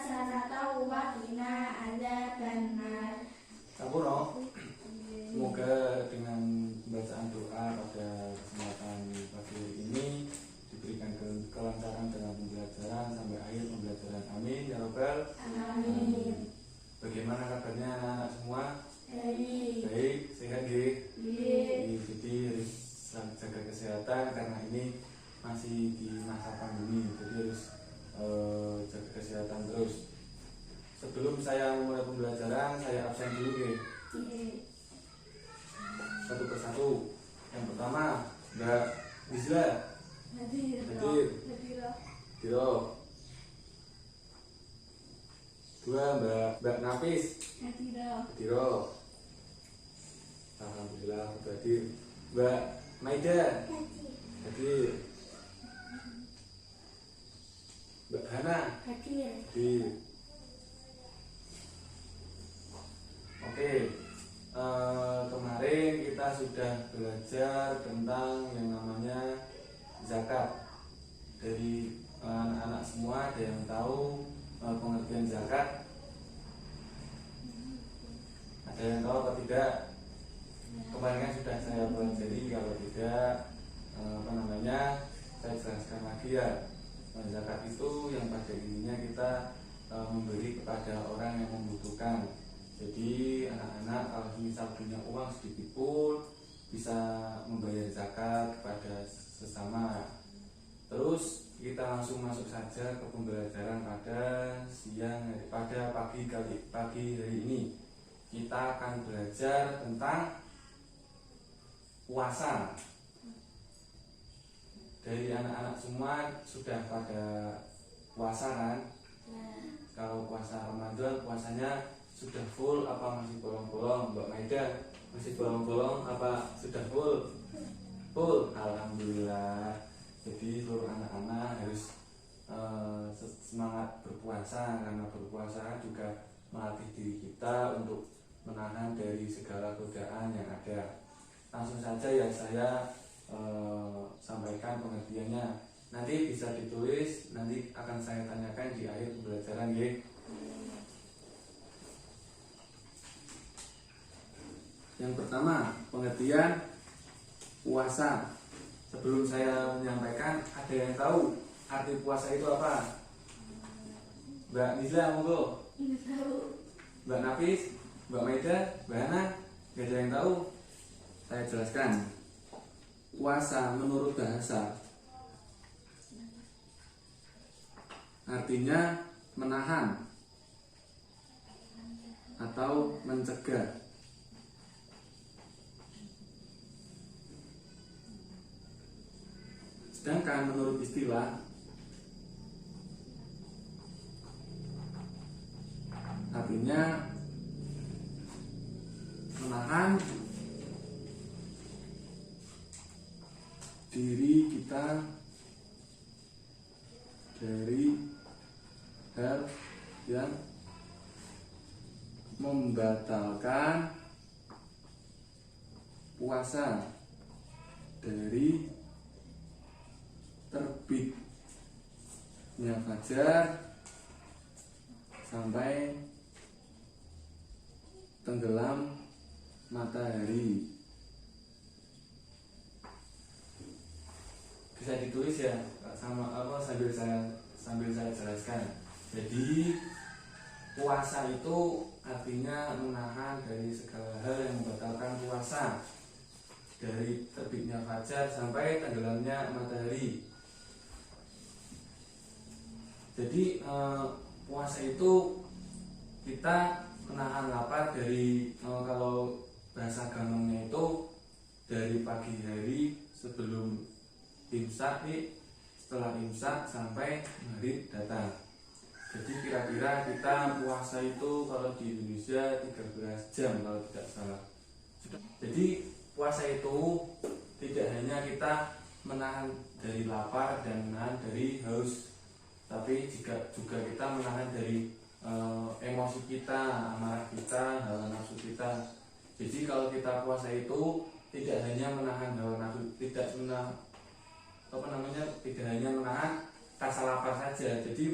hasanatan wa qina adzabannar. Sampurna. Semoga dengan bacaan doa pada kesempatan pagi ini diberikan kelancaran dalam pembelajaran sampai akhir pembelajaran. Amin ya robbal Amin. Bagaimana kabarnya anak-anak semua? Baik, sehat nggih? Jadi harus jaga kesehatan karena ini masih di masa pandemi, jadi harus jaga kesehatan terus. Sebelum saya mulai pembelajaran, saya absen dulu nggih. Satu persatu. Yang pertama, Mbak Gisla. Hadir. Diro. Dua, Mbak Nafis. Diro. Alhamdulillah sudah hadir. Mbak Maida. Hadir. Mbak Hana. Hadir. Oke. Kemarin kita sudah belajar tentang yang namanya zakat. Dari anak-anak semua ada yang tahu pengertian zakat? Ada yang tahu atau tidak? Kemarin kan sudah saya pelajari, kalau tidak saya jelaskan lagi ya. Zakat itu yang pada intinya kita memberi kepada orang yang membutuhkan. Jadi anak-anak kalau misal punya uang sedikit pun bisa membayar zakat kepada sesama. Terus kita langsung masuk saja ke pembelajaran pada pagi hari ini. Kita akan belajar tentang puasa. Dari anak-anak semua sudah pada puasa kan? Kalau puasa Ramadan puasanya sudah full apa masih bolong-bolong? Mbak Maida, masih bolong-bolong apa sudah full? Full, alhamdulillah. Jadi seluruh anak-anak harus semangat berpuasa, karena berpuasa juga melatih diri kita untuk menahan dari segala godaan yang ada. Langsung saja ya saya sampaikan pengertiannya. Nanti bisa ditulis, nanti akan saya tanyakan di akhir pembelajaran ya. Yang pertama, pengertian puasa. Sebelum saya menyampaikan, ada yang tahu arti puasa itu apa? Mbak Nizla, monggo. Mbak Nafis, Mbak Maida, Mbak Hana, nggak ada yang tahu? Saya jelaskan. Puasa menurut bahasa artinya menahan atau mencegah. Sedangkan menurut istilah artinya menahan diri kita dari hal yang membatalkan puasa dari terbitnya fajar sampai tenggelam matahari. Bisa ditulis ya sambil saya jelaskan. Jadi puasa itu artinya menahan dari segala hal yang membatalkan puasa, dari terbitnya fajar sampai tenggelamnya matahari. Jadi puasa itu kita menahan lapar dari kalau bahasa gampangnya itu dari pagi hari sebelum imsak, setelah imsak sampai maghrib datang. Jadi kira-kira kita puasa itu kalau di Indonesia 13 jam kalau tidak salah. Jadi puasa itu tidak hanya kita menahan dari lapar dan menahan dari haus, tapi juga kita menahan dari emosi kita, amarah kita, hawa nafsu kita. Jadi kalau kita puasa itu tidak hanya menahan hawa nafsu, tidak hanya menahan rasa lapar saja. Jadi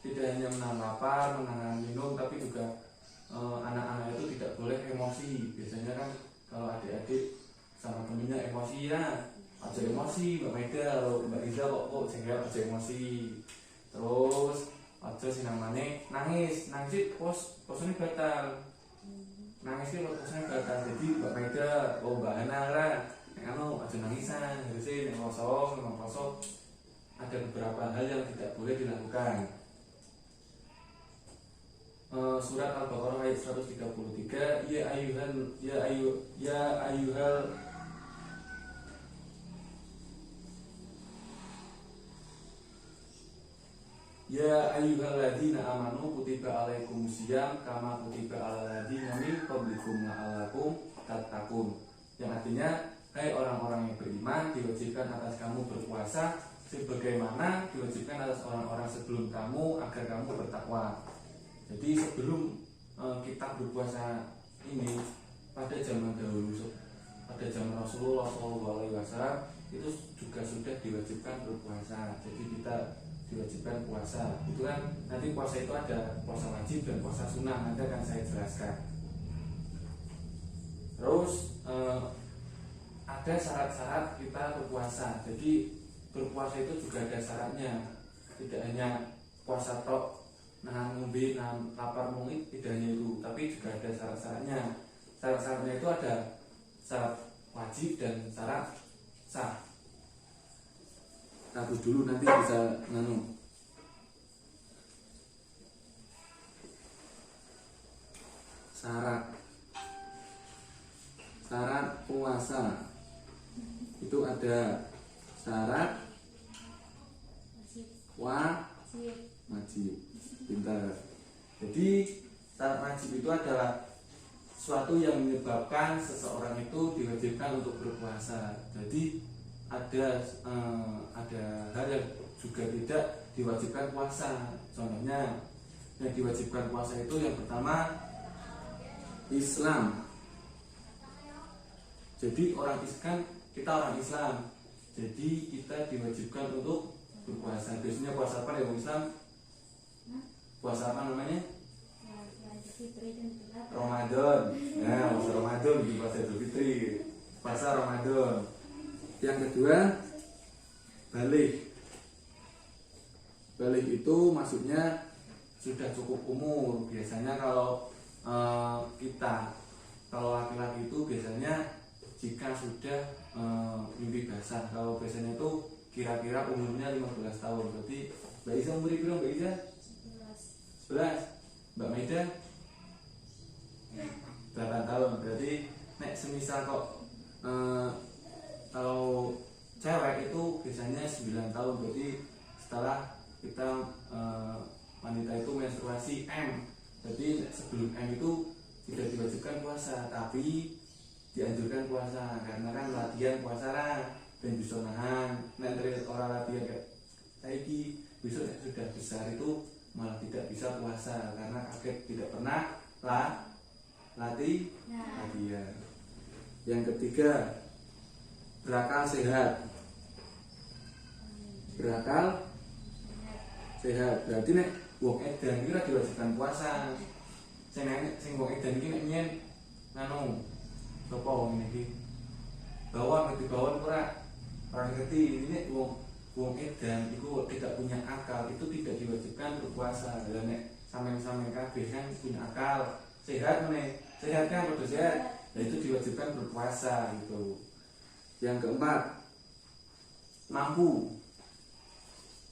tidak hanya menahan lapar, menahan minum, tapi juga anak-anak itu tidak boleh emosi. Biasanya kan kalau adik-adik sama temennya emosi ya, aja emosi Mbak Meda, Mbak Iza kok jengkel aja emosi. Terus aja sih namanya nangis posnya batal. Nangis itu posnya batal. Jadi Mbak Meda, Mbak Hana lah, aja nangisan, harusnya nek kosong ada beberapa hal yang tidak boleh dilakukan. Surat Al-Baqarah ayat 133, ya ayyuhalladzina amanu kutiba alaikumusiyam kama kutiba alal ladzina min qablikum la'allakum tattaqun. Yang artinya, hai orang-orang yang beriman, diwajibkan atas kamu berpuasa sebagaimana diwajibkan atas orang-orang sebelum kamu agar kamu bertakwa. Jadi sebelum kita berpuasa ini, pada zaman dahulu, pada zaman Rasulullah SAW itu juga sudah diwajibkan berpuasa. Jadi kita diwajibkan puasa. Itu kan nanti puasa itu ada puasa wajib dan puasa sunnah, nanti akan saya jelaskan. Terus ada syarat-syarat kita berpuasa. Jadi berpuasa itu juga ada syaratnya. Tidak hanya puasa tok, nahan ngombe, nahan lapar mungkin, tidak hanya itu, tapi juga ada syarat-syaratnya. Syarat-syaratnya itu ada syarat wajib dan syarat sah. Kabus dulu nanti bisa syarat puasa itu ada syarat wajib. Pintar. Jadi syarat wajib itu adalah suatu yang menyebabkan seseorang itu diwajibkan untuk berpuasa. Jadi ada hal yang juga tidak diwajibkan puasa. Contohnya yang diwajibkan puasa itu yang pertama Islam. Jadi kita orang Islam. Jadi kita diwajibkan untuk berpuasa. Biasanya puasa apa ya Islam? Puasa apa namanya? Ramadan. Nah, puasa Ramadan, puasa Idul Fitri, puasa Ramadan. Yang kedua, balik. Balik itu maksudnya sudah cukup umur. Biasanya kalau kalau laki-laki itu biasanya jika sudah mimpi basah. Kalau biasanya itu kira-kira umurnya 15 tahun. Berarti Mbak Iza umur berapa Mbak Iza? 11. Mbak Maida 8 tahun. Berarti nek semisal kok kalau cewek itu biasanya 9 tahun. Berarti setelah kita wanita itu menstruasi M. Jadi sebelum M itu tidak diwajibkan puasa, tapi dianjurkan puasa karena kan latihan puasa lah dan bisa nahan. Nek orang latihan kayak saiki besok sudah besar itu malah tidak bisa puasa karena kaget tidak pernah latihan. Yang ketiga, berakal sehat. Berarti nek wong edan iki ora diwajibkan puasa. Sing wong edan iki nek nyen sapa wong iki? Bawon ora ngerti ini wong edan itu tidak punya akal, itu tidak diwajibkan berpuasa. Lah nek sampeyan kabeh kan punya akal, sehat kan udah sehat. Nah itu diwajibkan berpuasa gitu. Yang keempat, mampu.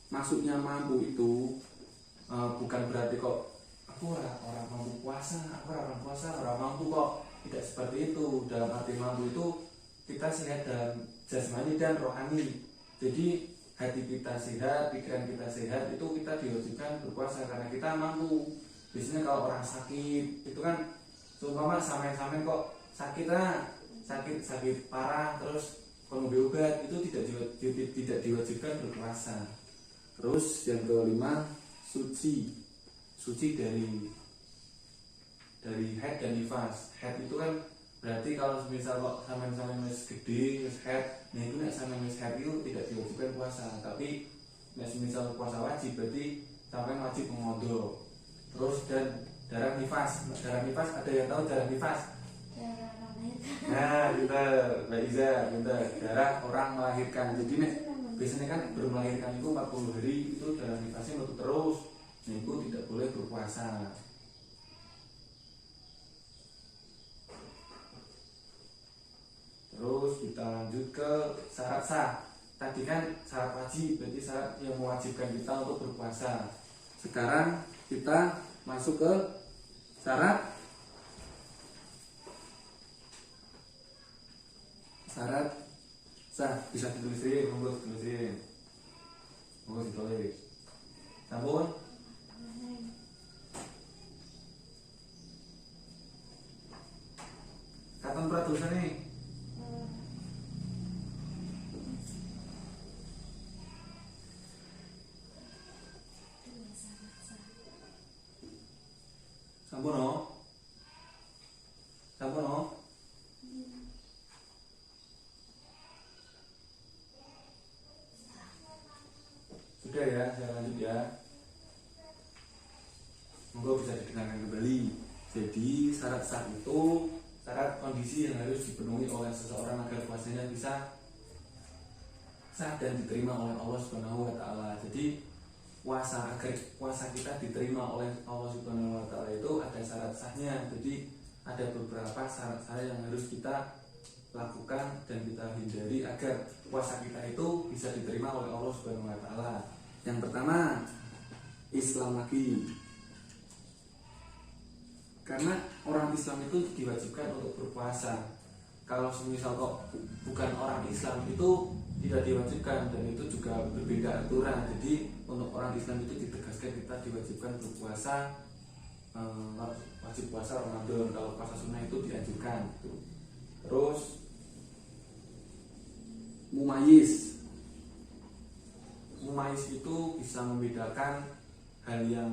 Maksudnya mampu itu bukan berarti kok aku orang mampu puasa, orang mampu kok. Tidak seperti itu. Dalam arti mampu itu kita sehat dalam jasmani dan rohani. Jadi hati kita sehat, pikiran kita sehat, itu kita diwajibkan berpuasa karena kita mampu. Biasanya kalau orang sakit itu kan seumpama sampean kok sakit parah terus kalau obat itu tidak diwajibkan berpuasa. Terus yang kelima, suci dari haid dan nifas. Haid itu kan berarti kalau misal kok sampean wis gede, wis haid, nah itu nek sampean wis haid itu tidak diwajibkan puasa. Tapi nek misal puasa wajib berarti sampai wajib mengodok. Terus dan darah nifas. Darah nifas, ada yang tahu darah nifas? Nah, pinter, Mbak Iza, pinter. Darah orang melahirkan. Jadi nih, biasanya kan belum melahirkan itu 40 hari itu darah nifasnya metu terus. Nah, itu tidak boleh berpuasa. Terus kita lanjut ke syarat sah. Tadi kan syarat wajib, berarti syarat yang mewajibkan kita untuk berpuasa. Sekarang kita masuk ke syarat sah. Bisa ditulisin, monggo ditulisin. Monggo ditulis. Sampun? Kapan pratusan nih? Sampun no? Sampun no? Sudah ya, saya lanjut ya. Monggo bisa didengarkan kembali. Jadi syarat sah itu syarat kondisi yang harus dipenuhi oleh seseorang agar puasanya bisa sah dan diterima oleh Allah Subhanahu wa taala. Jadi puasa agar puasa kita diterima oleh Allah Subhanahu wa taala itu ada syarat sahnya. Jadi ada beberapa syarat-syarat yang harus kita lakukan dan kita hindari agar puasa kita itu bisa diterima oleh Allah Subhanahu wa taala. Yang pertama, Islam lagi. Karena orang Islam itu diwajibkan untuk berpuasa. Kalau misal kok bukan orang Islam itu tidak diwajibkan, dan itu juga berbeda aturan. Jadi untuk orang Islam itu ditegaskan kita diwajibkan berpuasa, wajib puasa Ramadan. Kalau puasa sunnah itu dianjurkan. Terus mumayyiz. Mumayyiz itu bisa membedakan hal yang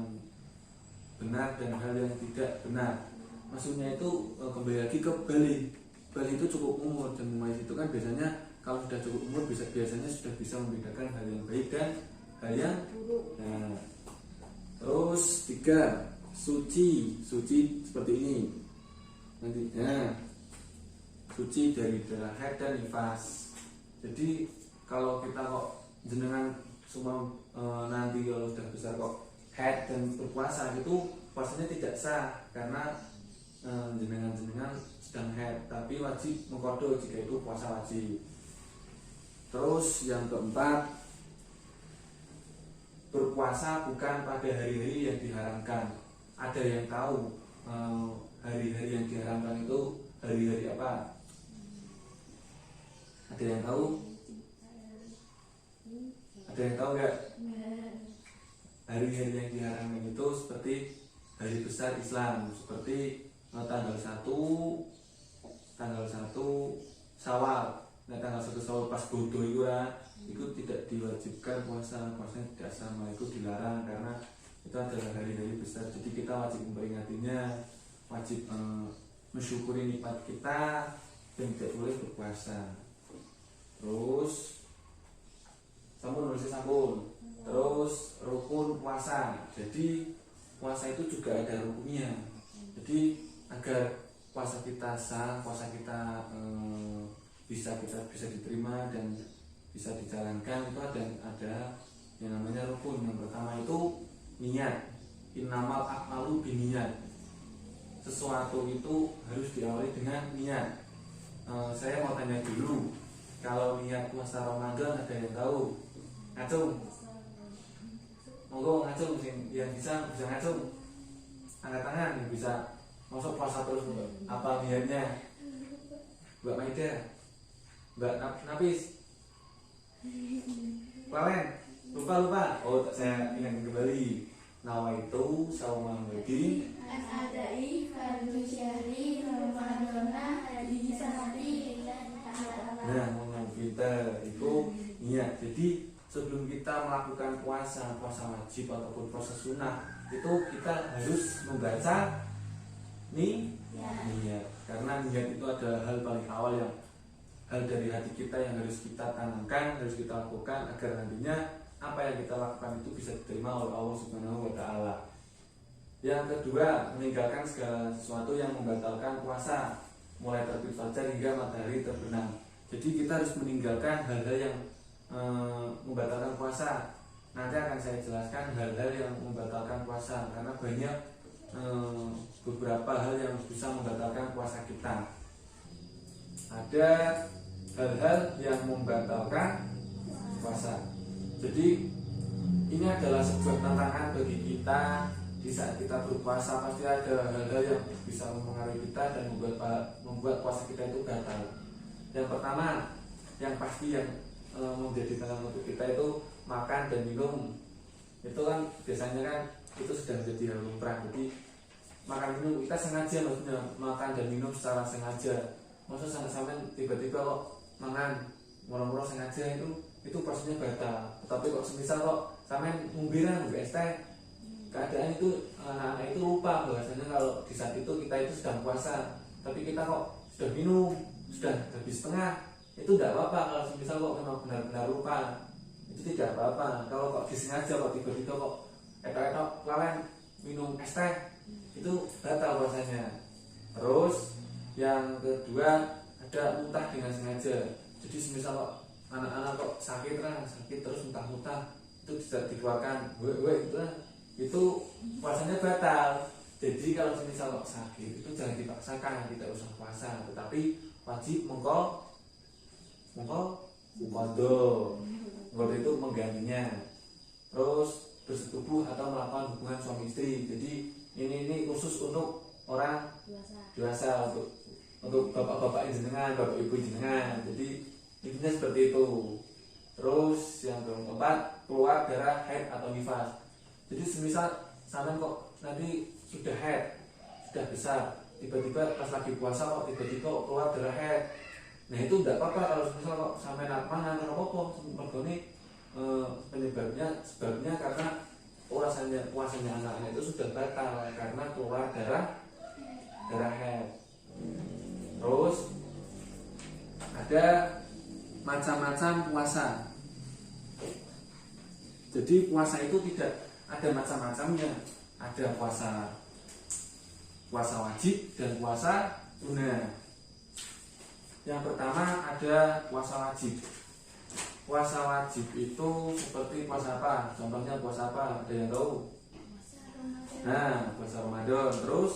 benar dan hal yang tidak benar. Maksudnya itu kembali lagi ke balik. Balik itu cukup umur, dan mumayyiz itu kan biasanya kalau sudah cukup umur biasanya sudah bisa membedakan hal yang baik dan hal yang buruk. Nah, terus 3, suci seperti ini. Nantinya suci dari darah haid dan nifas. Jadi kalau kita kok jenengan semua nanti kalau sudah besar kok haid dan berpuasa itu puasanya tidak sah karena jenengan sedang haid, tapi wajib mengkodok jika itu puasa wajib. Terus yang keempat, berpuasa bukan pada hari-hari yang diharamkan. Ada yang tahu hari-hari yang diharamkan itu hari-hari apa? Ada yang tahu? Ada yang tahu nggak? Hari-hari yang diharamkan itu seperti hari besar Islam, seperti tanggal 1 Syawal. Nah, tanggal 1 Syawal pas bodoh itu tidak diwajibkan puasanya tidak sama, itu dilarang karena itu adalah hari-hari besar. Jadi kita wajib memperingatinya, wajib mensyukuri nikmat kita dan tidak boleh berpuasa. Terus sampun. Terus rukun puasa. Jadi puasa itu juga ada rukunnya. Jadi agar puasa kita sah, puasa kita bisa diterima dan bisa dijalankan, itu ada yang namanya rukun. Yang pertama itu niat. Innamal a'malu binniyat. Sesuatu itu harus diawali dengan niat. Saya mau tanya dulu, kalau niat puasa Ramadan ada yang tahu? Ngacung. Monggo ngacung, yang bisa ngacung. Angkat tangan yang bisa. Masuk puasa terus apa niatnya? Mbak Maida, Mbak Nafis, Lalen, lupa. Oh, saya ingat kembali. Nawaitu sauman wadi Adai fardu syahri Ramadana hadis sanati. Nah, ngomong kita itu niat. Jadi sebelum kita melakukan puasa wajib ataupun puasa sunnah, itu kita harus membaca niat. Karena niat itu adalah hal paling awal, yang hal dari hati kita yang harus kita tanamkan, harus kita lakukan agar nantinya apa yang kita lakukan itu bisa diterima oleh Allah Subhanahu wa Ta'ala. Yang kedua, meninggalkan segala sesuatu yang membatalkan puasa, mulai terbit fajar hingga matahari terbenam. Jadi kita harus meninggalkan hal-hal yang membatalkan puasa. Nanti akan saya jelaskan hal-hal yang membatalkan puasa, karena banyak beberapa hal yang bisa membatalkan puasa kita. Ada hal-hal yang membatalkan puasa. Jadi ini adalah sebuah tantangan bagi kita. Di saat kita berpuasa pasti ada hal-hal yang bisa mempengaruhi kita dan membuat puasa kita itu batal. Yang pertama, yang pasti yang menjadi tantangan untuk kita itu makan dan minum. Itu kan biasanya kan itu sudah menjadi hal lumrah. Jadi makan minum kita sengaja, maksudnya makan dan minum secara sengaja. Maksudnya sampai tiba-tiba kok makan murah-murah sengaja itu pastinya batal. Tapi kok semisal kok sampai ngumbiran es teh, keadaan itu anak-anak itu lupa bahwasanya kalau di saat itu kita itu sedang puasa, tapi kita kok sudah minum, sudah habis setengah, itu tidak apa-apa. Kalau semisal kok memang benar-benar lupa, itu tidak apa-apa. Kalau kok disengaja kok tiba-tiba kok etok-etok lalen minum es teh, itu batal puasanya. Terus yang kedua, ada muntah dengan sengaja. Jadi semisal kok anak-anak kok sakit terus muntah-muntah, itu bisa dikeluarkan itu puasanya batal. Jadi kalau semisal kok sakit itu jangan dipaksakan, tidak usah puasa, tetapi wajib mengqadha itu menggantinya. Terus bersetubuh atau melakukan hubungan suami istri. Jadi ini khusus untuk orang dewasa, untuk bapak-bapak jenengan, bapak ibu jenengan. Jadi intinya seperti itu. Terus yang keempat, keluar darah haid atau nifas. Jadi semisal sampean kok nanti sudah haid, sudah besar, tiba-tiba pas lagi puasa kok tiba-tiba keluar darah haid. Nah itu tidak apa-apa. Kalau semisal kok sampai mangan apa-apa, mergone sebabnya karena puasanya anak-anak itu sudah batal karena keluar darah haid. Terus ada macam-macam puasa. Jadi puasa itu tidak ada macam-macamnya. Ada puasa wajib dan puasa sunnah. Yang pertama ada puasa wajib. Puasa wajib itu seperti puasa apa? Contohnya puasa apa? Ada yang tahu? Nah, puasa Ramadan. Terus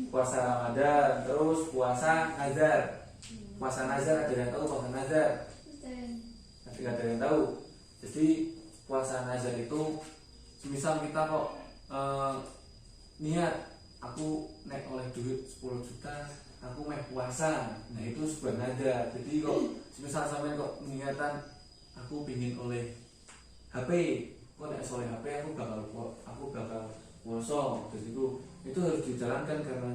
puasa Ramadan. Terus puasa nazar. Puasa nazar, ada yang tahu puasa nazar? Tidak ada yang tahu. Jadi puasa nazar itu semisal kita kok niat aku naik oleh duit 10 juta, aku mau puasa. Nah itu sebuah nazar. Jadi kok semisal sampai kok niatan aku pingin oleh HP, kok naik oleh HP aku bakal puasa. Terus itu harus dijalankan karena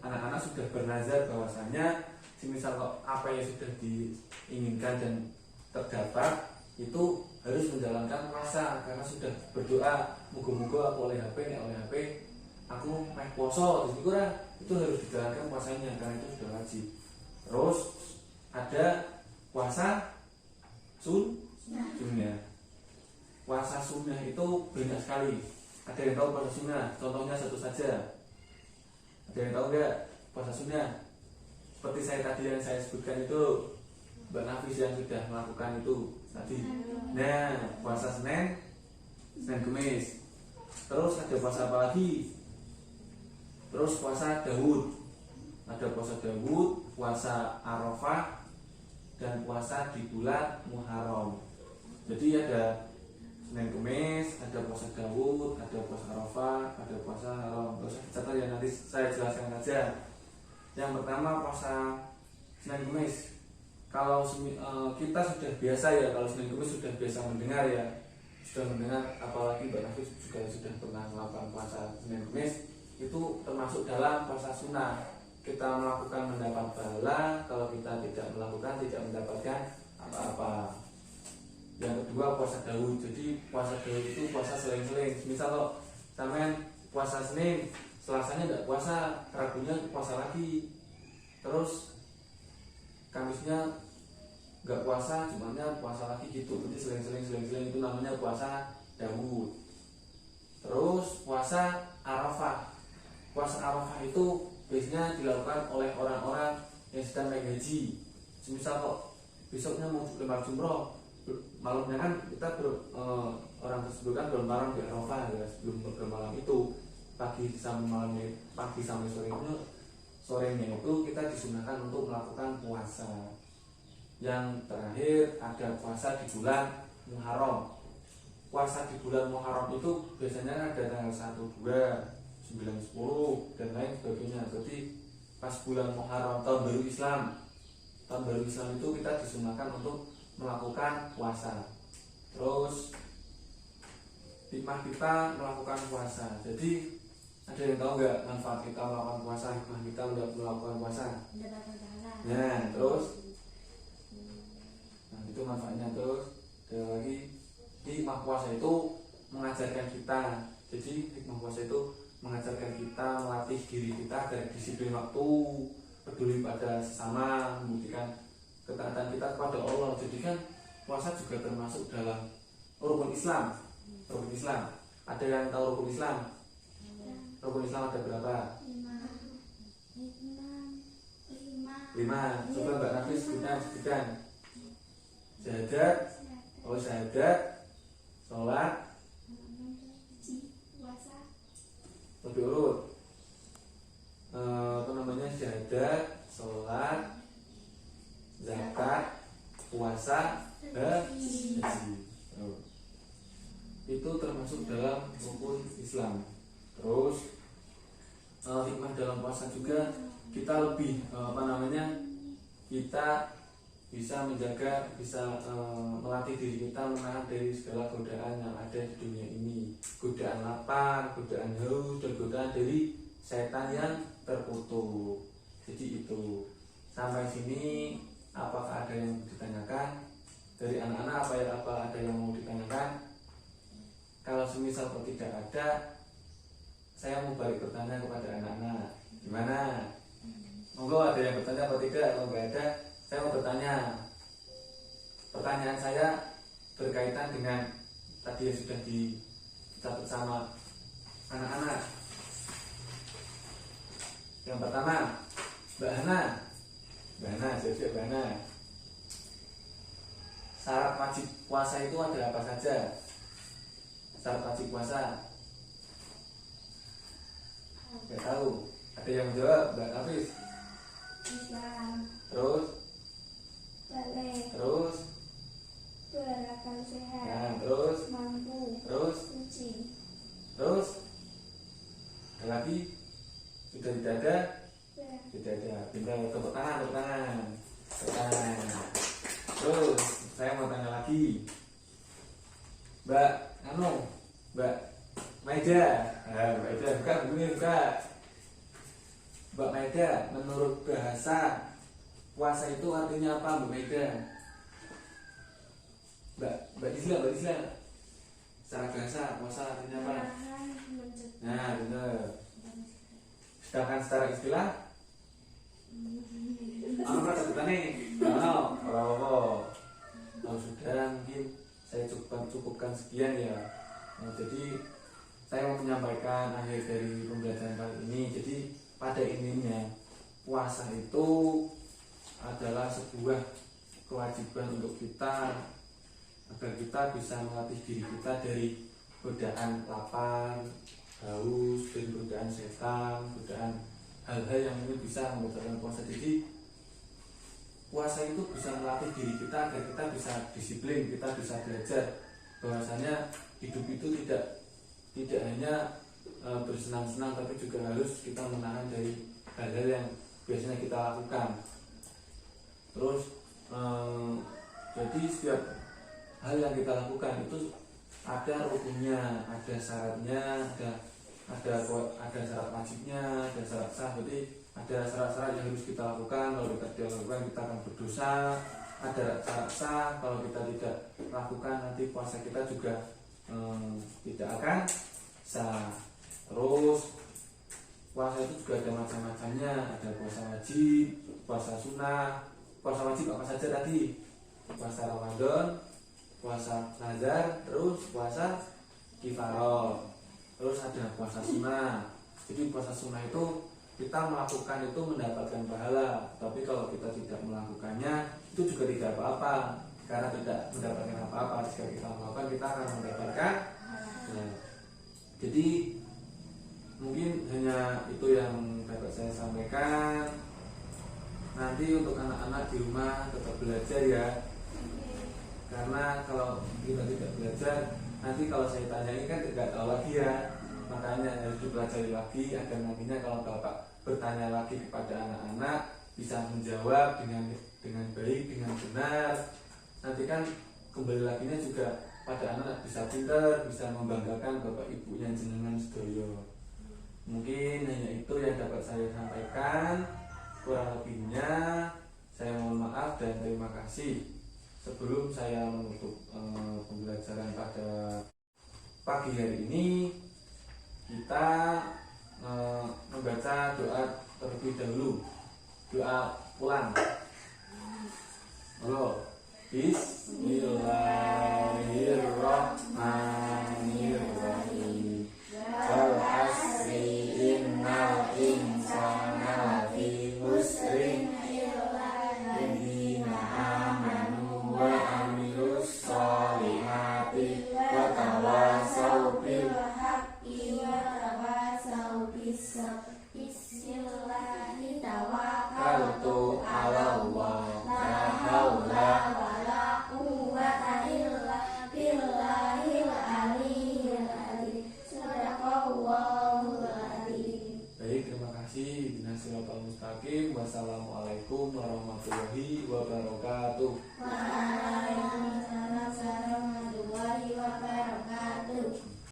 anak-anak sudah bernazar bahwasanya semisal kok apa yang sudah diinginkan dan terdapat itu harus menjalankan puasa karena sudah berdoa moga-moga aku oleh HP aku meh poso. Itu harus dijalankan puasanya karena itu sudah wajib. Terus ada puasa sunnah. Puasa sunnah itu banyak sekali. Ada yang tahu puasa sunnah? Contohnya satu saja. Ada yang tahu nggak puasa sunnah? Seperti yang saya sebutkan itu, Mbak Nafis yang sudah melakukan itu tadi. Nah, puasa Senin Kemis. Terus ada puasa apa lagi? Terus puasa Daud. Ada puasa Daud, puasa Arafah, dan puasa di bulan Muharram. Jadi ada Senin Kemis, ada puasa Daud, ada puasa Arafah, ada puasa Haram. Terus catat ya, nanti saya jelaskan aja. Yang pertama puasa Senin Kemis. Kalau kita sudah biasa ya, kalau Senin Kemis sudah biasa mendengar ya, apalagi Mbak Nafis juga sudah pernah melakukan puasa Senin Kemis, itu termasuk dalam puasa sunnah. Kita melakukan mendapat pahala, kalau kita tidak melakukan tidak mendapatkan apa-apa. Yang kedua puasa Daud. Jadi puasa Daud itu puasa seling-seling. Misal kalau sampean puasa Senin, Selasanya tidak puasa, Rabunya puasa lagi, terus Kamisnya nggak puasa Jumatnya puasa lagi gitu, jadi seling-seling itu namanya puasa Daud. Terus puasa Arafah. Puasa Arafah itu biasanya dilakukan oleh orang-orang yang sedang naik haji. Semisal kok besoknya mau lempar jumroh, malamnya kan kita orang tersebut kan bermalam di Arafah ya, sebelum bermalam itu pagi sampai sorenya itu kita disunahkan untuk melakukan puasa. Yang terakhir ada puasa di bulan Muharram. Puasa di bulan Muharram itu biasanya ada tanggal 1, 2, 9, 10 dan lain sebagainya. Jadi pas bulan Muharram tahun baru Islam itu kita disunahkan untuk melakukan puasa. Terus hikmah kita melakukan puasa. Jadi ada yang tahu nggak manfaat kita melakukan puasa, hikmah kita melakukan puasa? Nah, terus itu manfaatnya. Terus ada lagi, hikmah puasa itu mengajarkan kita. Jadi hikmah puasa itu mengajarkan kita, melatih diri kita agar disiplin waktu, peduli pada sesama, membuktikan ketaatan kita kepada Allah. Jadi kan puasa juga termasuk dalam rukun Islam. Ada yang tahu rukun Islam? Rukun Islam ada berapa? 5. Coba Mbak Nafis sebutkan. Syahadat, sholat, lebih urut. Syahadat, sholat, zakat, puasa, haji. Itu termasuk dalam rukun Islam. Terus hikmah dalam puasa juga kita lebih kita bisa menjaga, bisa melatih diri kita menahan dari segala godaan yang ada di dunia ini. Godaan lapar, godaan haus, dan godaan dari setan yang terkutuk. Jadi itu. Sampai sini apakah ada yang ditanyakan? Dari anak-anak apa ada yang mau ditanyakan? Kalau semisal tidak ada, saya mau balik bertanya kepada anak-anak. Gimana? Monggo ada yang bertanya atau tidak? Kalau nggak ada, saya mau bertanya. Pertanyaan saya berkaitan dengan tadi yang sudah dicatat sama anak-anak. Yang pertama, Mbak Hana, siap-siap Mbak Hana. Syarat wajib puasa itu ada apa saja? Syarat wajib puasa? Nggak tahu. Ada yang menjawab? Mbak Hafiz? Islam. Terus? Balik. Terus? Berakal sehat. Nah, terus? Mampu. Terus? Suci. Terus? Ada lagi? Sudah tidak ada? Ya. Tidak ada. Pindah tepuk tangan. Terus saya mau tanya lagi, Mbak Maida, buka. Mbak Maida, menurut bahasa puasa itu artinya apa, Mbak Maida? Mbak Isla, secara bahasa puasa artinya apa? Nah, benar. Sedangkan secara istilah, apa sebutannya? Kalau sudah mungkin saya cukupkan sekian ya. Nah, jadi saya mau menyampaikan akhir dari pembelajaran kali ini. Jadi pada intinya puasa itu adalah sebuah kewajiban untuk kita agar kita bisa melatih diri kita dari godaan lapar, haus, dan godaan setan, godaan hal-hal yang ini bisa membatalkan puasa. Jadi puasa itu bisa melatih diri kita agar kita bisa disiplin, kita bisa belajar bahwasanya hidup itu tidak hanya bersenang-senang, tapi juga harus kita menahan dari hal-hal yang biasanya kita lakukan. Terus jadi setiap hal yang kita lakukan itu ada rukunnya, ada syaratnya, ada syarat wajibnya, ada syarat sah. Jadi ada syarat-syarat yang harus kita lakukan. Kalau kita tidak lakukan, kita akan berdosa. Ada syarat sah, kalau kita tidak lakukan, nanti puasa kita juga tidak akan sah. Terus puasa itu juga ada macam-macamnya. Ada puasa wajib, puasa sunnah. Puasa wajib apa saja tadi? puasa Ramadan, puasa nazar, terus puasa kifarah, terus ada puasa sunnah. Jadi puasa sunnah itu kita melakukan itu mendapatkan pahala, tapi kalau kita tidak melakukannya itu juga tidak apa-apa, karena tidak mendapatkan apa-apa. Jika kita melakukan, kita akan mendapatkan. Nah, jadi mungkin hanya itu yang dapat saya sampaikan. Nanti untuk anak-anak di rumah tetap belajar ya, karena kalau kita tidak belajar, nanti kalau saya tanyai kan tidak tahu lagi ya. Makanya harus dipelajari lagi agar nantinya kalau Bapak bertanya lagi kepada anak-anak bisa menjawab dengan baik, dengan benar. Nanti kan kembali laginya juga pada anak bisa pintar, bisa membanggakan Bapak Ibunya jenengan sedoyo. Mungkin hanya itu yang dapat saya sampaikan. Kurang lebihnya saya mohon maaf dan terima kasih. Sebelum saya menutup pembelajaran pada pagi hari ini, kita membaca doa terlebih dahulu, doa pulang. Halo, Bismillahirrahmanirrahim. Wal asri innal insana lafi khusrin illalladzina amanu wa amilus sholihati wa tawassaw bil haqqi wa tawassaw bis sabr. Bismillahi tawakkaltu 'alallah, la haula wala quwwata illa billahil aliyyil azim. Shadaqallahul azim. Baik, terima kasih. Ihdinas siratal mustaqim. Wassalamualaikum warahmatullahi wabarakatuh.